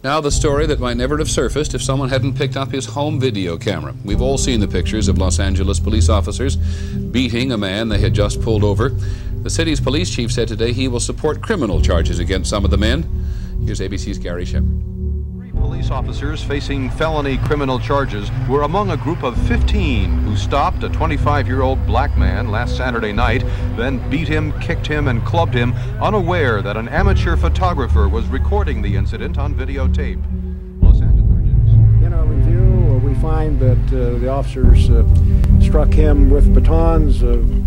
Now the story that might never have surfaced if someone hadn't picked up his home video camera. We've all seen the pictures of Los Angeles police officers beating a man they had just pulled over. The city's police chief said today he will support criminal charges against some of the men. Here's ABC's Gary Shepard. Police officers facing felony criminal charges were among a group of 15 who stopped a 25-year-old black man last Saturday night, then beat him, kicked him, and clubbed him, unaware that an amateur photographer was recording the incident on videotape. Los Angeles. In our review, we find that the officers struck him with batons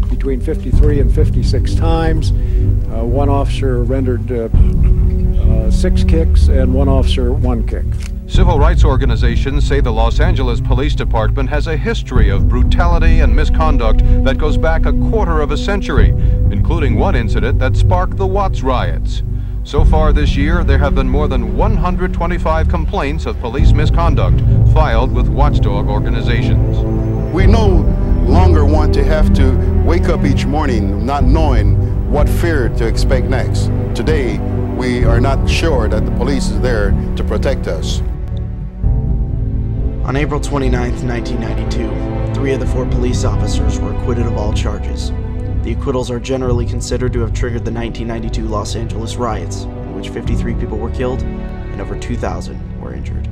between 53 and 56 times. One officer rendered 6 kicks and one officer 1 kick. Civil rights organizations say the Los Angeles Police Department has a history of brutality and misconduct that goes back a quarter of a century, including one incident that sparked the Watts riots. So far this year, there have been more than 125 complaints of police misconduct filed with watchdog organizations. We no longer want to have to wake up each morning not knowing what fear to expect next. Today, we are not sure that the police is there to protect us. On April 29, 1992, 3 of the 4 police officers were acquitted of all charges. The acquittals are generally considered to have triggered the 1992 Los Angeles riots, in which 53 people were killed and over 2,000 were injured.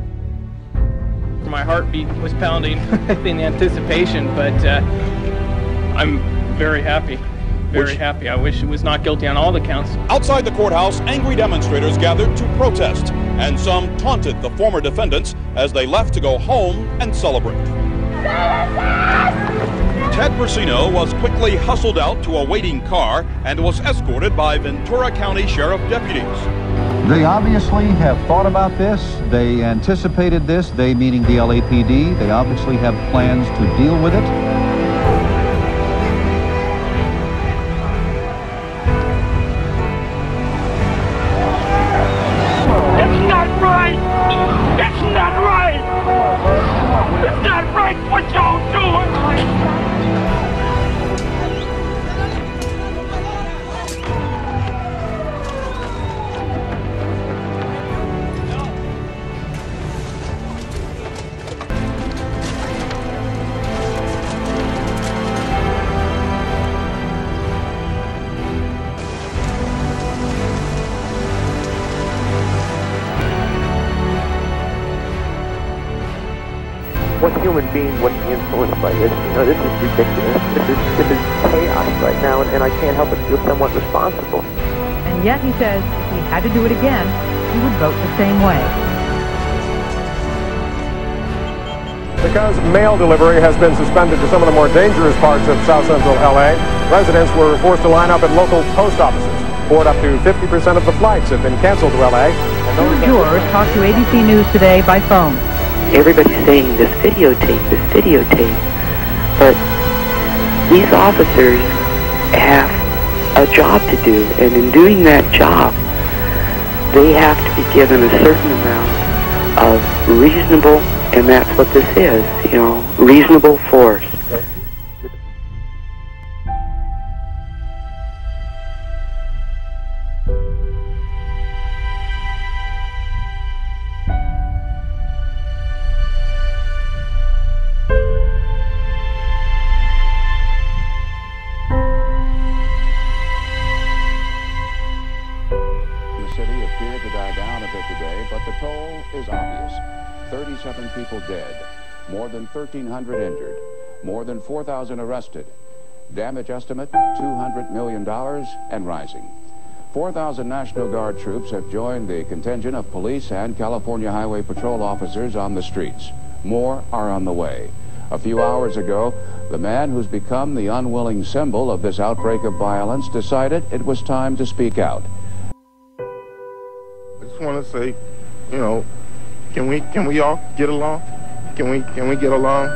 My heartbeat was pounding in anticipation, but I'm very happy. Very happy. I wish it was not guilty on all the counts. Outside the courthouse, angry demonstrators gathered to protest, and some taunted the former defendants as they left to go home and celebrate. Ted Brasino was quickly hustled out to a waiting car and was escorted by Ventura County Sheriff deputies. They obviously have thought about this. They anticipated this, they meaning the LAPD. They obviously have plans to deal with it. What y'all doing? What human being wouldn't be influenced by this? You know, this is ridiculous. This is chaos right now, and I can't help but feel somewhat responsible. And yet, he says, if he had to do it again, he would vote the same way. Because mail delivery has been suspended to some of the more dangerous parts of South Central LA, residents were forced to line up at local post offices. Up to 50% of the flights have been canceled to LA. Two jurors talked to ABC News today by phone. Everybody's saying this videotape, but these officers have a job to do, and in doing that job, they have to be given a certain amount of reasonable, and that's what this is, you know, reasonable force. But the toll is obvious. 37 people dead, more than 1,300 injured, more than 4,000 arrested. Damage estimate, $200 million and rising. 4,000 National Guard troops have joined the contingent of police and California Highway Patrol officers on the streets. More are on the way. A few hours ago, the man who's become the unwilling symbol of this outbreak of violence decided it was time to speak out. I just want to say, you know, can we all get along? Can we get along?